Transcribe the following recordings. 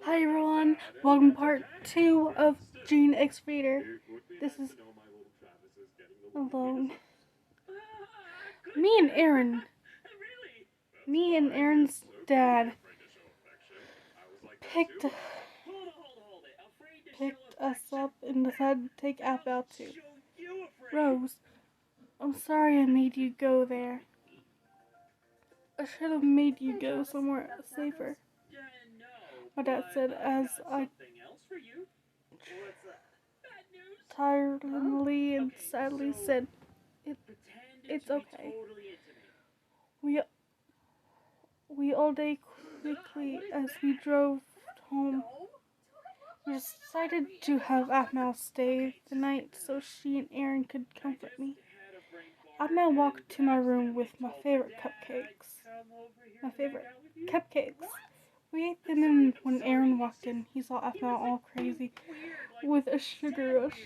Hi everyone, welcome to part 2 of Gene X Reader. This is alone. Me and Aaron's dad picked us up and decided to take App out too. Rose, I'm sorry I made you go there. I should have made you go somewhere safer. My dad said as I tiredly and sadly said, It's okay. We all day quickly as we drove home. We decided to have Atmal stay the night so she and Aaron could comfort me. Atmal walked to my room with my favorite cupcakes. We ate them, and when Aaron walked in, he saw Atmal all crazy with a sugar rush.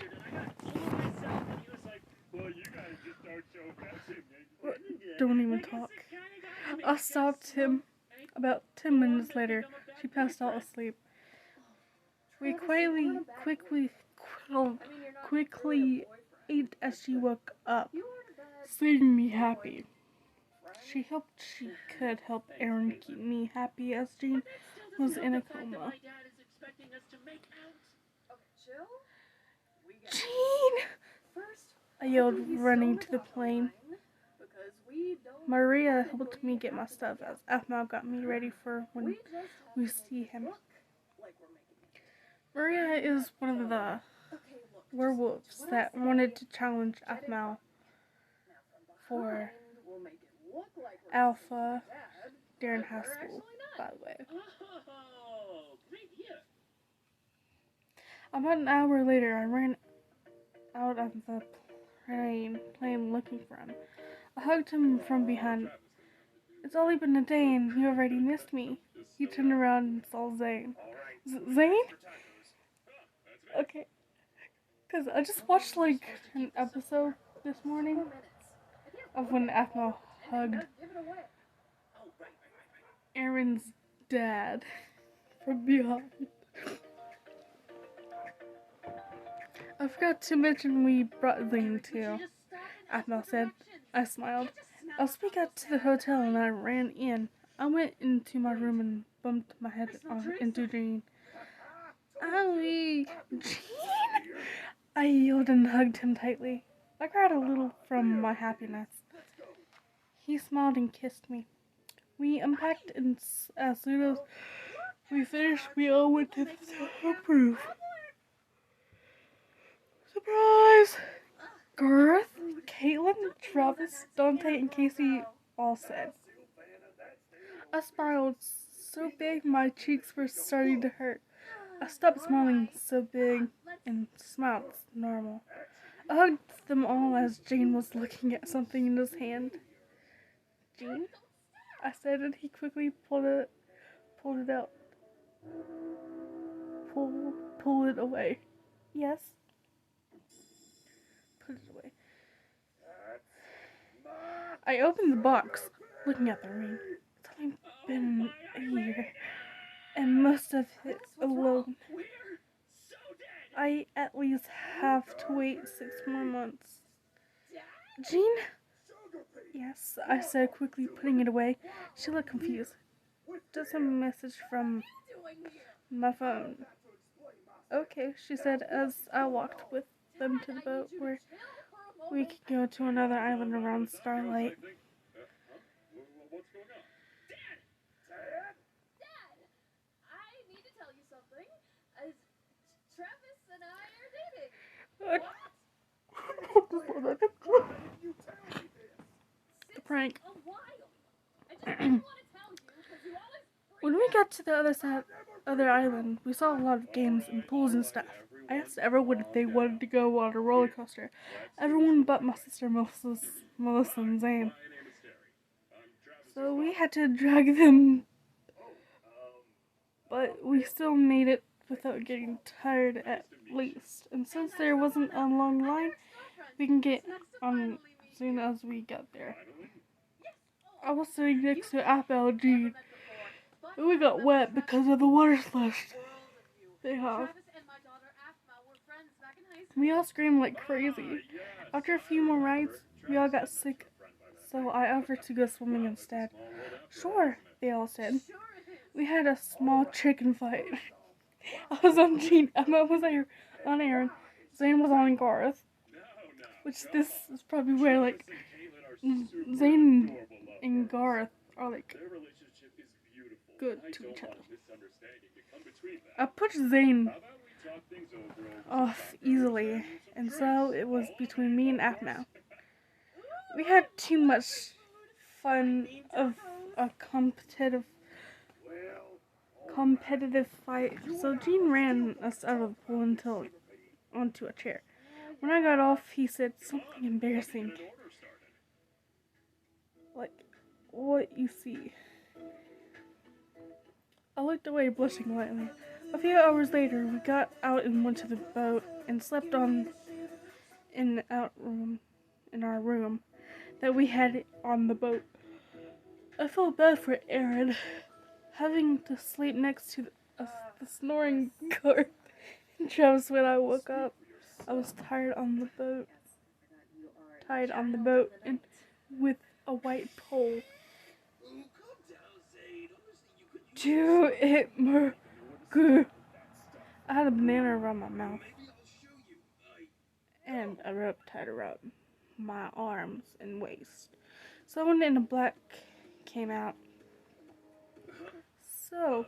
Don't even talk. I stopped him. About 10 minutes later, she passed out asleep. We quickly ate as she woke up, seeing me happy. She could help Aaron keep me happy as Gene was in a coma. Gene! I yelled, running to the plane. Maria helped me get my stuff as Atmal got me ready for when we see him. Maria is one of the werewolves that wanted to challenge Atmal for Alpha during high school, by the way. About an hour later, I ran out of the plane looking for him. I hugged him from behind. It's only been a day and you already missed me. He turned around and saw Zane. Zane? Okay. Because I just watched like an episode this morning of when Atmal hugged Aaron's dad from behind. I forgot to mention we brought Zane too, Atmal said. I smiled. I'll speak out to the hotel and I ran in. I went into my room and bumped my head into Gene. Owie! Gene! I yelled and hugged him tightly. I cried a little from my happiness. He smiled and kissed me. We unpacked and as soon as we finished, we all went to the soundproof. Surprise! Garth, Caitlin, Travis, Dante, and Casey all said. I smiled so big my cheeks were starting to hurt. I stopped smiling so big and smiled normal. I hugged them all as Gene was looking at something in his hand. Gene? I said, and he quickly pulled it out. Pull it away. Yes. Put it away. I opened the box, looking at the ring. It's only been a year, and most of it alone. I at least have to wait 6 more months. Gene? Yes, I said, quickly putting it away. She looked confused. Just a message from my phone. Okay, she said as I walked with them to the boat where we could go to another island around starlight. Dad, I need to tell you something. Travis and I are dating. A prank. A while. I just didn't want to tell you because you always When we got to the other island, we saw a lot of games and pools and stuff. I asked everyone if they wanted to go on a roller coaster. Everyone but my sister Melissa and Zane. So we had to drag them, but we still made it without getting tired at least. And since there wasn't a long line, we can get on as soon as we got there. I was sitting next to Gene, We got wet because of the water slush they have. We all screamed like crazy. After a few more rides, we all got sick, so I offered to go swimming instead. Sure, they all said. We had a small chicken fight. I was on Gene, Emma was on Aaron, Zane was on Garth. Which this is probably where like Zane and Garth are like good to each other. I pushed Zane off easily, and so it was between me and Afna. We had too much fun of a competitive fight, so Gene ran us out of the pool onto a chair. When I got off, he said something embarrassing. Like, what you see. I looked away, blushing lightly. A few hours later, we got out and went to the boat and slept in our room that we had on the boat. I felt bad for Aaron, having to sleep next to the snoring Garth and Travis when I woke up. I was tied on the boat and with a white pole. Do it, Mergu. I had a banana around my mouth and a rope tied around my arms and waist. Someone in black came out. So,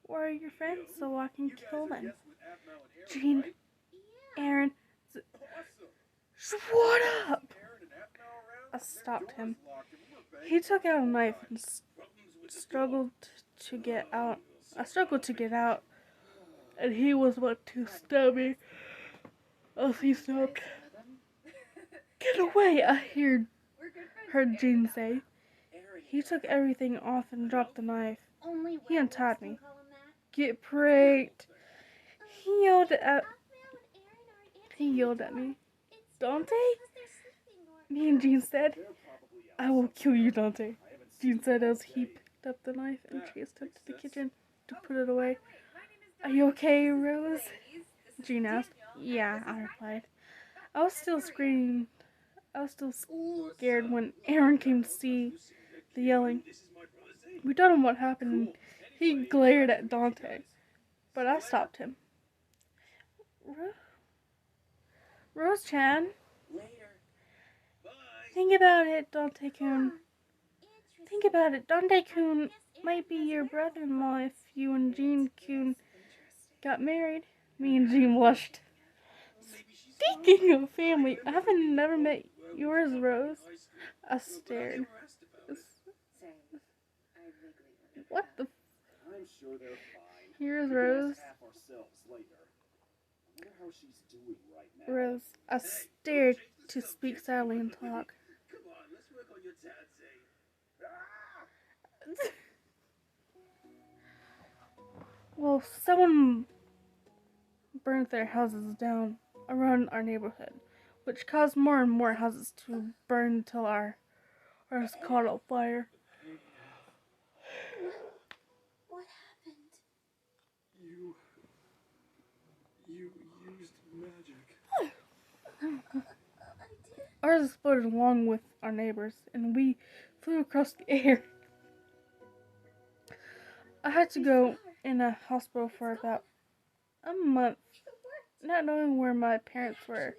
where are your friends so I can kill them? Gene, Aaron, shut up! I stopped him. He took out a knife and struggled to get out. I struggled to get out, and he was about to stab me. As he stopped. Get away! I heard Gene say. He took everything off and dropped the knife. He untied me. Get pranked! He yelled at me. Dante? Me and Gene said, I will kill you, Dante. Gene said as he picked up the knife and chased him to the kitchen to put it away. Are you okay, Rose? Gene asked. Yeah, I replied. I was still scared when Aaron came to see the yelling. We told him what happened and he glared at Dante, but I stopped him. Rose-chan? Think about it, Dante-kun. Think about it. Dante-kun might be your brother-in-law if you and Gene-kun got married. Me and Gene blushed. Speaking of family, I haven't never met yours, Rose. I stared. What the? Here's Rose. Rose. I stared to speak sadly and talk. Well, someone burned their houses down around our neighborhood, which caused more and more houses to burn until ours caught on fire. What happened? You used magic. I did. Ours exploded along with our neighbors, and we flew across the air. I had to go in a hospital for about a month, not knowing where my parents were.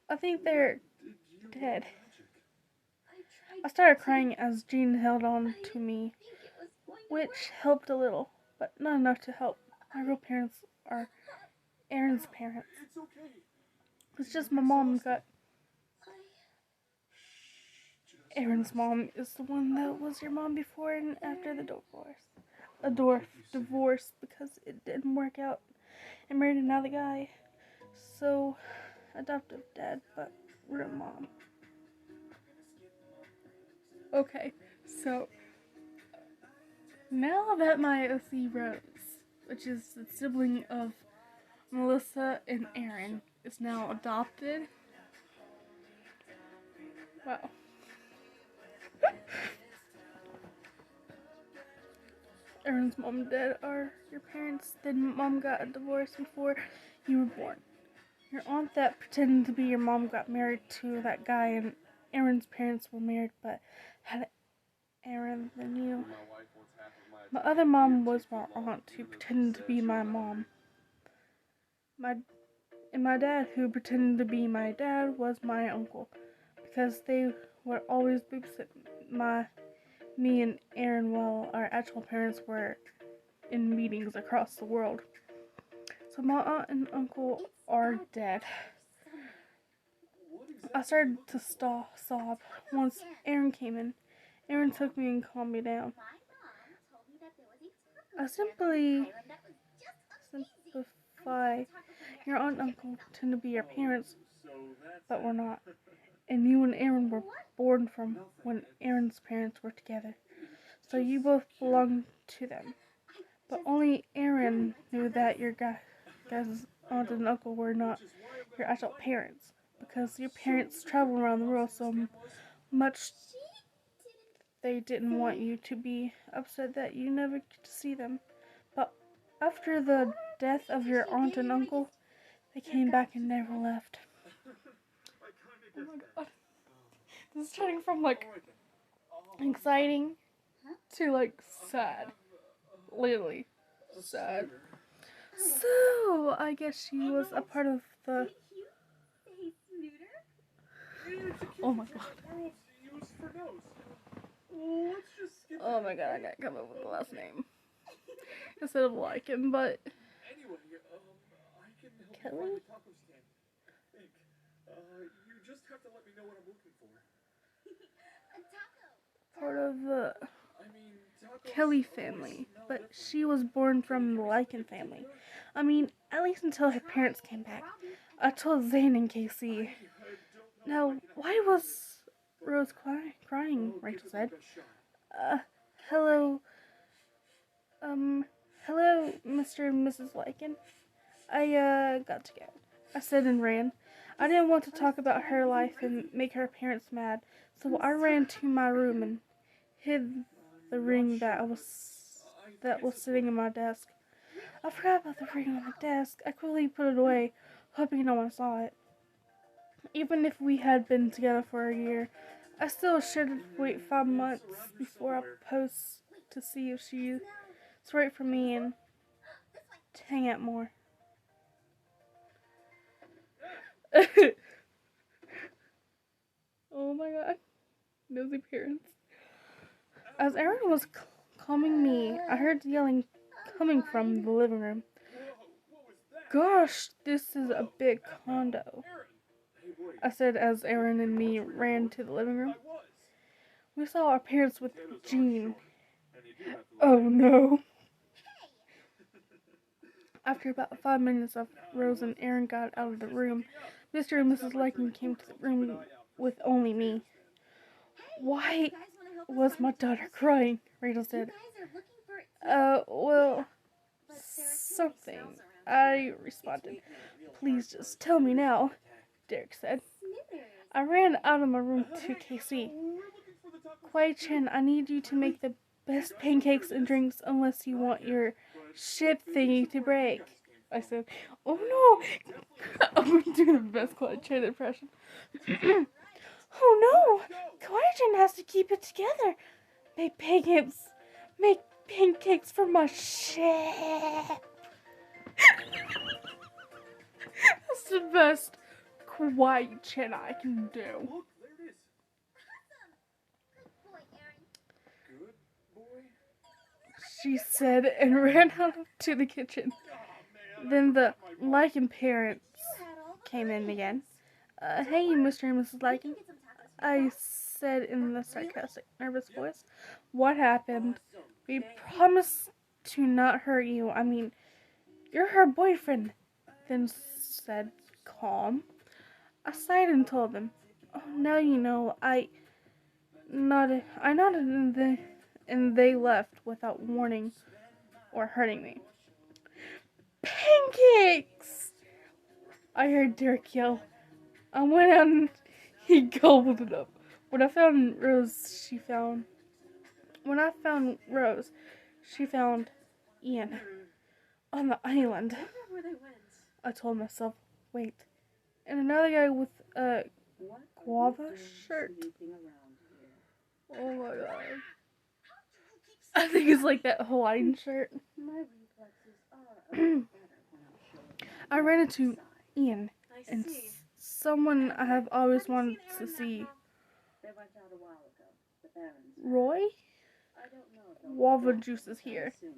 I think they're dead. I started crying as Gene held on to me, which helped a little, but not enough to help. My real parents are Aaron's parents. It's just my mom got... Aaron's mom is the one that was your mom before and after the divorce because it didn't work out. I married another guy. So, adoptive dad, but real mom. Okay, so now that my OC Rose, which is the sibling of Melissa and Aaron, is now adopted. Wow. Aaron's mom and dad are your parents. Then mom got a divorce before you were born. Your aunt that pretended to be your mom got married to that guy, and Aaron's parents were married but had Aaron than you. My other mom was my aunt who pretended to be my mom. My dad who pretended to be my dad was my uncle, because they would always babysit me and Aaron while our actual parents were in meetings across the world. So my aunt and uncle are dead. I started to sob once Aaron came in. Aaron took me and calmed me down. I simplify. Your aunt and uncle tend to be your parents, but we're not. And you and Aaron were born from when Aaron's parents were together. So you both belong to them. But only Aaron knew that your guys' aunt and uncle were not your actual parents, because your parents travel around the world so much they didn't want you to be upset that you never get to see them. But after the death of your aunt and uncle, they came back and never left. Oh my god. This is turning from like exciting to like sad. Literally sad. So I guess she was a part of the. Oh my god. Oh my god, I gotta come up with the last name instead of Lycan, but Kelly? You just have to let me know what I'm looking for. Part of the Kelly family, but she was born from the Lycan family. I mean, at least until her parents came back. I told Zane and Casey. Now, why was Rose crying? Rachel said. Hello, hello, Mr. and Mrs. Lycan. I got to go, I said and ran. I didn't want to talk about her life and make her parents mad, so I ran to my room and hid the ring that was sitting in my desk. I forgot about the ring on the desk. I quickly put it away, hoping no one saw it. Even if we had been together for a year, I still should wait 5 months before I propose to see if she's right for me and to hang out more. Oh my god. Nosy parents. As Aaron was calming me, I heard yelling coming from the living room. Gosh, this is a big condo, I said as Aaron and me ran to the living room. We saw our parents with Jean. Oh no. After about 5 minutes of Rose and Aaron got out of the room, Mr. and Mrs. Lycan came to the room with only me. Why was my daughter crying? Rachel said. Well, something, I responded. Please just tell me now, Derek said. I ran out of my room to KC. Kwai Chen, I need you to make the best pancakes and drinks unless you want your ship thingy to break, I said. Oh no! I'm going to do the best Kwai Chen impression. Oh no! Kwai Chen has to keep it together. Make pancakes for my ship. That's the best Kwai Chen I can do. Look, there it is. Good boy. She said and ran out to the kitchen. Then the Lycan parents came in again. Hey, Mr. and Mrs. Lycan, I said in a sarcastic, nervous voice. What happened? We promised to not hurt you. I mean, you're her boyfriend. Then said, calm. I sighed and told them. Oh, now you know. I nodded and they left without warning or hurting me. Pancakes! I heard Derek yell. I went out and he gobbled it up. When I found Rose, she found Ian on the island. I wonder where they went. I told myself, wait. And another guy with a guava shirt. Oh my god. I think it's like that Hawaiian shirt. I ran into Ian I and see. someone I have always wanted to see. They went out a while ago. The Barons. Roy? I don't know. They'll Guava be juice is here. soon.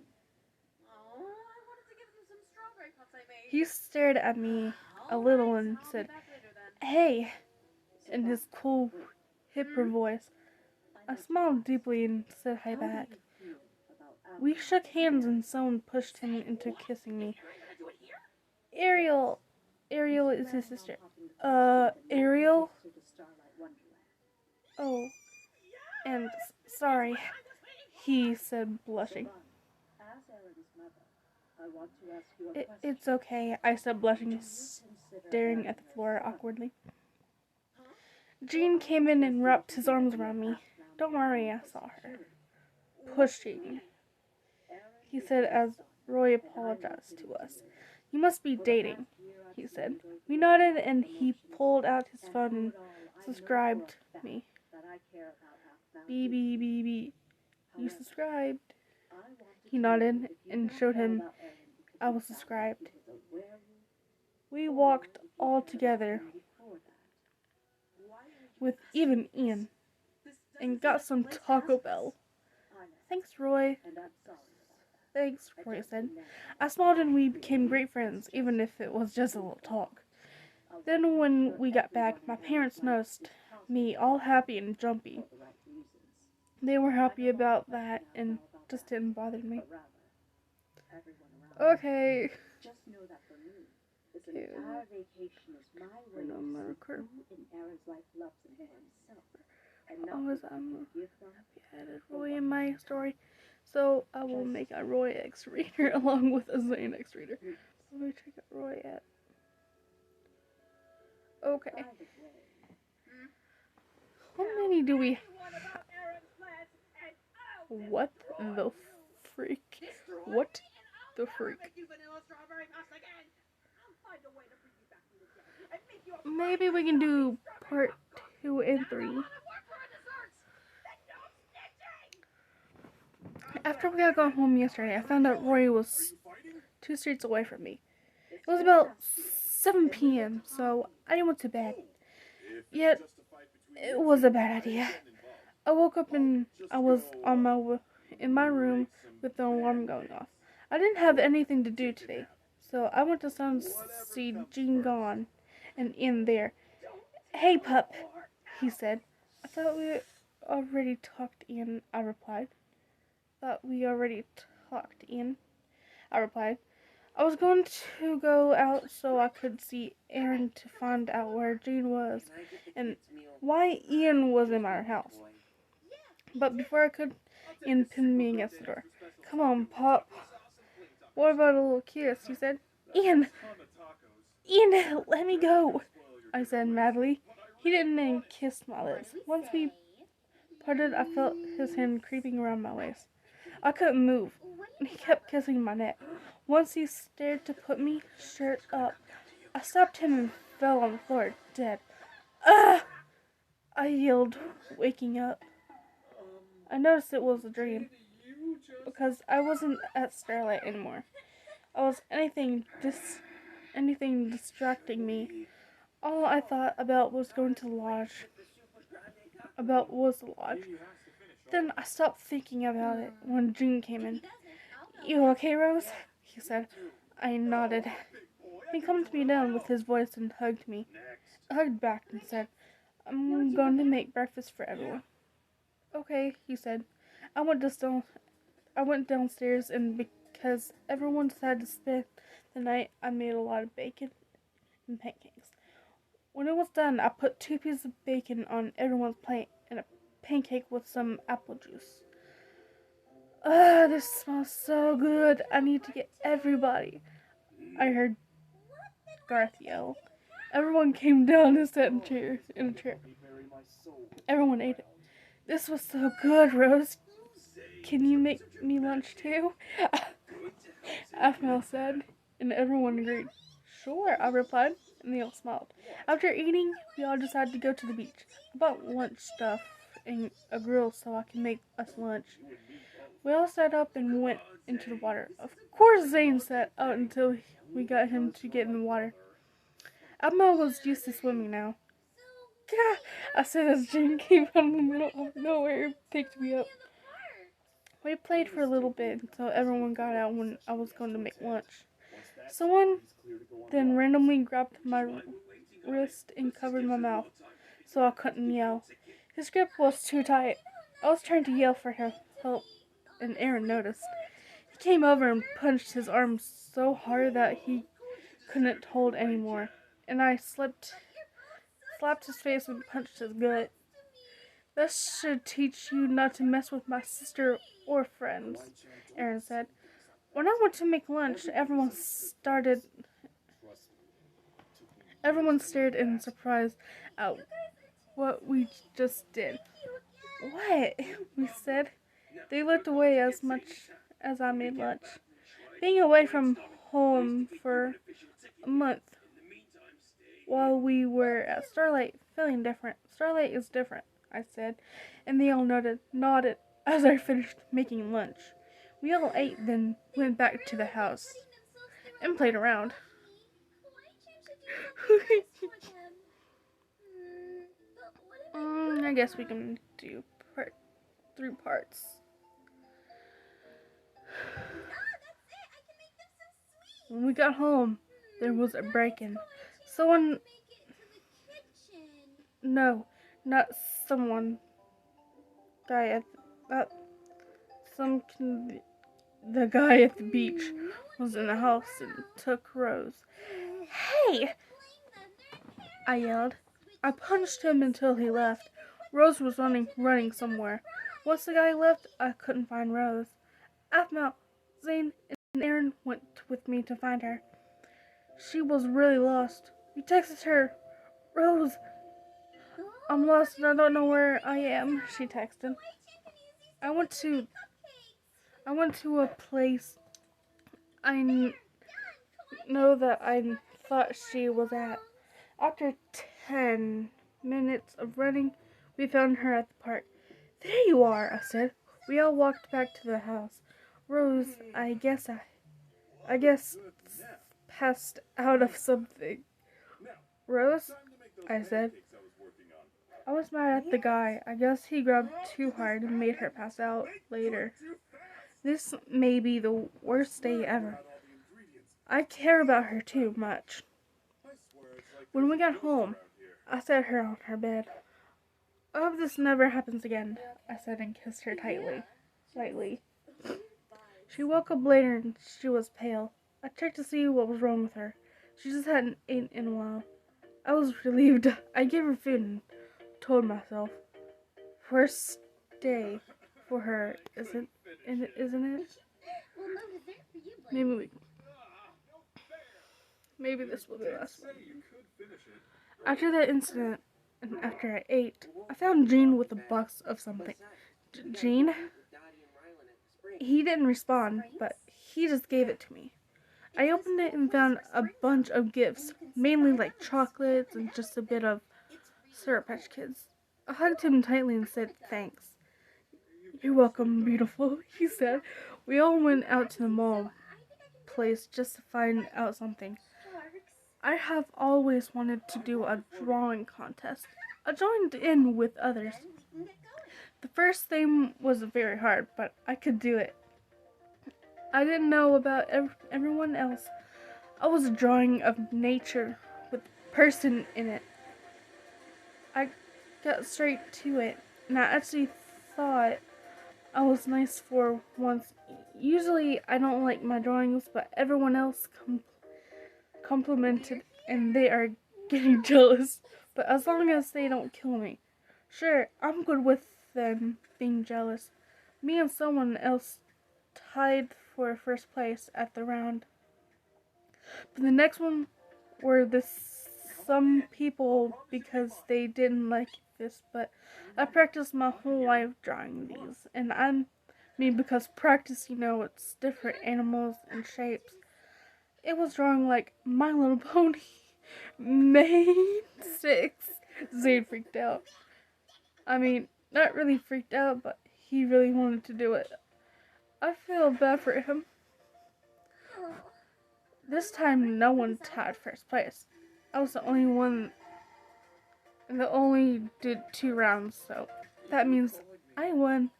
Oh, I wanted to give them some strawberry puffs I made. He stared at me a little and said, "Hey," in his cool, hipper voice. I smiled deeply and said hi back. We shook hands and someone pushed him into kissing me. Ariel is his sister. Ariel? Oh, and sorry, he said, blushing. It's okay, I said, blushing, staring at the floor awkwardly. Jean came in and wrapped his arms around me. Don't worry, I saw her. Pushing, he said as Roy apologized to us. You must be dating, he said. We nodded and he pulled out his phone and subscribed me. BBBB. You subscribed. He nodded and showed him I was subscribed. We walked all together with even Ian and got some Taco Bell. Thanks, Roy. Thanks, Roy said. I smiled and we became great friends, even if it was just a little talk. Then when we got back, my parents noticed me all happy and jumpy. They were happy about that and just didn't bother me. Okay. Just know that for me, listen, our vacation is my way to marker. in Aaron's life loves him for himself. And Oh, not is give them I added Roy in my story, so I will make a Roy X reader along with a Zane X reader. Let me check out Roy at. Okay. by the way. How many do we have? What the freak? What the freak? Maybe we can do part 2 and 3. After we got gone home yesterday, I found out Roy was 2 streets away from me. It was about 7 p.m., so I went to bed. Yet, it was a bad idea. I woke up and I was in my room with the alarm going off. I didn't have anything to do today, so I went to see Jean gone and in there. Hey, pup, he said. I thought we already talked, Ian, I replied. I replied. I was going to go out so I could see Aaron to find out where Jean was and why Ian was in our house. But before I could, Ian pinned me against the door. Come on, Pop. What about a little kiss? He said. Ian, let me go, I said madly. He didn't even kiss my lips. Once we parted, I felt his hand creeping around my waist. I couldn't move, and he kept kissing my neck. Once he started to put me shirt up. I stopped him and fell on the floor, dead. Ah! I yelled, waking up. I noticed it was a dream, because I wasn't at Starlight anymore. I was anything distracting me. All I thought about was going to the lodge. Then I stopped thinking about it when Jean came in. You okay, Rose? He said. I nodded. He calmed me down with his voice and hugged me. I hugged back and said, I'm going to make breakfast for everyone. Okay, he said. I went downstairs and because everyone decided to spend the night, I made a lot of bacon and pancakes. When it was done, I put 2 pieces of bacon on everyone's plate and a pancake with some apple juice. This smells so good. I need to get everybody. I heard Garth yell. Everyone came down and sat in a chair. Everyone ate it. This was so good, Rose. can you make me lunch too? Aphmau said, and everyone agreed. Sure, I replied, and they all smiled. After eating, we all decided to go to the beach. I bought lunch stuff and a grill so I can make us lunch. We all sat up and went into the water. Of course, Zane sat out until we got him to get in the water. Aphmau was used to swimming now. Gah! I said as Jane came out of the middle of nowhere and picked me up. We played for a little bit until everyone got out when I was going to make lunch. Someone then randomly grabbed my wrist and covered my mouth so I couldn't yell. His grip was too tight. I was trying to yell for help, and Aaron noticed. He came over and punched his arm so hard that he couldn't hold anymore, and I slapped his face and punched his gut. That should teach you not to mess with my sister or friends, Aaron said. When I went to make lunch, everyone stared in surprise at what we just did. What? We said. They looked away as much as I made lunch. Being away from home for a month while we were at Starlight, feeling different. Starlight is different, I said, and they all nodded as I finished making lunch. We all ate, then went back to the house and played around. I guess we can do 3 parts. When we got home, there was a break-in. The guy at the beach was in the house and took Rose. Hey! I yelled. I punched him until he left. Rose was running somewhere. Once the guy left, I couldn't find Rose. Aphmau, Zane, and Aaron went with me to find her. She was really lost. We texted her, Rose, I'm lost and I don't know where I am, she texted. I went to a place I know that I thought she was at. After 10 minutes of running, we found her at the park. There you are, I said. We all walked back to the house. Rose, I guess passed out of something. Rose, I said. I was mad at the guy. I guess he grabbed too hard and made her pass out later. This may be the worst day ever. I care about her too much. When we got home, I set her on her bed. I hope this never happens again, I said and kissed her lightly. She woke up later and she was pale. I checked to see what was wrong with her. She just hadn't eaten in a while. I was relieved. I gave her food and told myself, worst day for her, isn't it? Maybe this will be the last one. After that incident, and after I ate, I found Gene with a box of something. Gene? He didn't respond, but he just gave it to me. I opened it and found a bunch of gifts, mainly like chocolates and just a bit of Sour Patch Kids. I hugged him tightly and said thanks. You're welcome, beautiful, he said. We all went out to the mall place just to find out something. I have always wanted to do a drawing contest. I joined in with others. The first thing was very hard, but I could do it. I didn't know about everyone else. I was a drawing of nature with a person in it. I got straight to it, and I actually thought I was nice for once. Usually I don't like my drawings, but everyone else complimented and they are getting jealous. But as long as they don't kill me. Sure, I'm good with them being jealous. Me and someone else tied for first place at the round. But the next one were some people because they didn't like this, but I practiced my whole life drawing these, and I'm me because practice, it's different animals and shapes. It was drawing like My Little Pony. May 6th. Zane freaked out. I mean, not really freaked out, but he really wanted to do it. I feel bad for him. This time, no one tied first place. I was the only one, and the only did 2 rounds, so that means I won.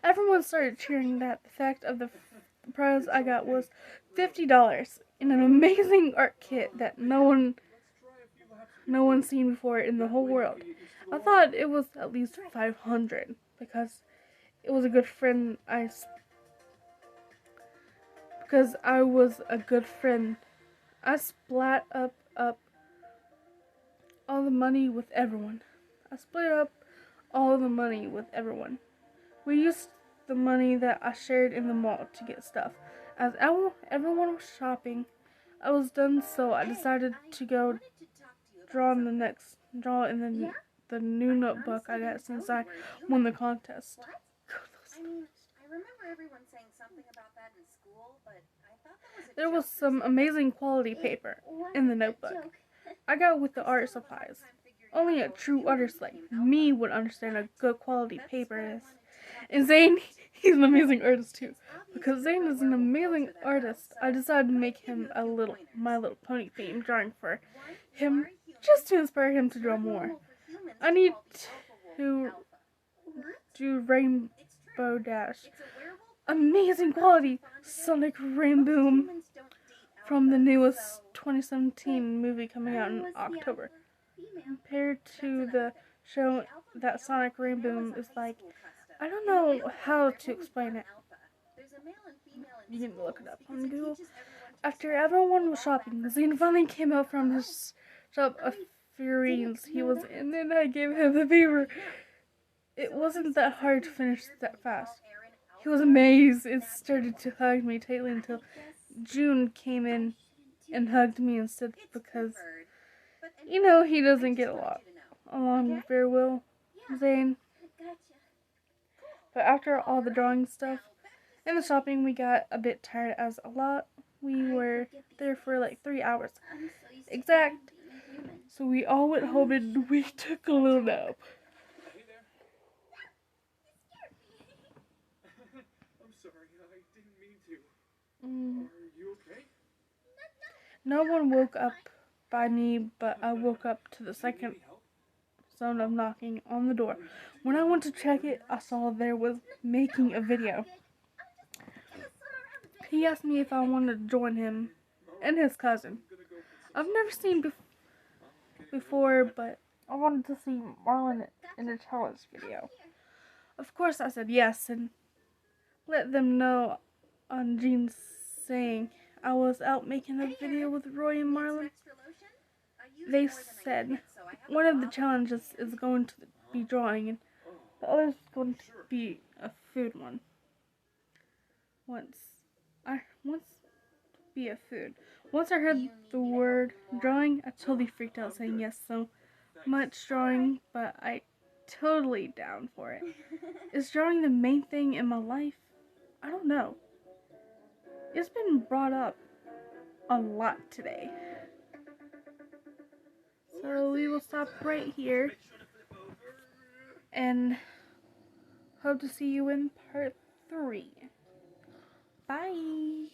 Everyone started cheering that the fact of the prize I got was $50 in an amazing art kit that no one seen before in the whole world. I thought it was at least 500 because it was a good friend. Because I was a good friend, I split up all the money with everyone. We used the money that I shared in the mall to get stuff. As everyone was shopping, I was done, so I decided to go draw in the new notebook I got since I won the contest. I mean, I remember everyone saying something about that in school, but I thought that was a There was joke. some amazing quality paper in the notebook I got with the art supplies. Only a true artist like me would understand a good quality paper is. And Zane, he's an amazing artist too. Because Zane is an amazing artist, I decided to make him a My Little Pony themed drawing for him, just to inspire him to draw more. I need to do Rainbow Dash. Amazing quality Sonic Rainboom from the newest 2017 movie coming out in October. Compared to the show that Sonic Rainboom is like, I don't know how to explain it. You can look it up on Google. After everyone was shopping, Zane finally came out from his shop of figurines he was in, and I gave him the paper. It wasn't that hard to finish that fast. He was amazed and started to hug me tightly until June came in and hugged me instead because, he doesn't get along very well, Zane. But after all the drawing stuff and the shopping, we got a bit tired as we were there for like 3 hours exact. So we all went home and we took a little nap. Hey there. I'm sorry, I didn't mean to. Are you okay? No one woke up by me, but I woke up to the second sound of knocking on the door. When I went to check it, I saw there was making a video. He asked me if I wanted to join him and his cousin. I've never seen before, but I wanted to see Marlon in the challenge video. Of course, I said yes and let them know on Jean's saying I was out making a video with Roy and Marlon. They said one of the challenges is going to be drawing and the other is going to be a food one. Once I heard the word drawing, I totally freaked out saying yes so much drawing, but I totally down for it. Is drawing the main thing in my life? I don't know. It's been brought up a lot today. So we will stop right here and hope to see you in part 3. Bye!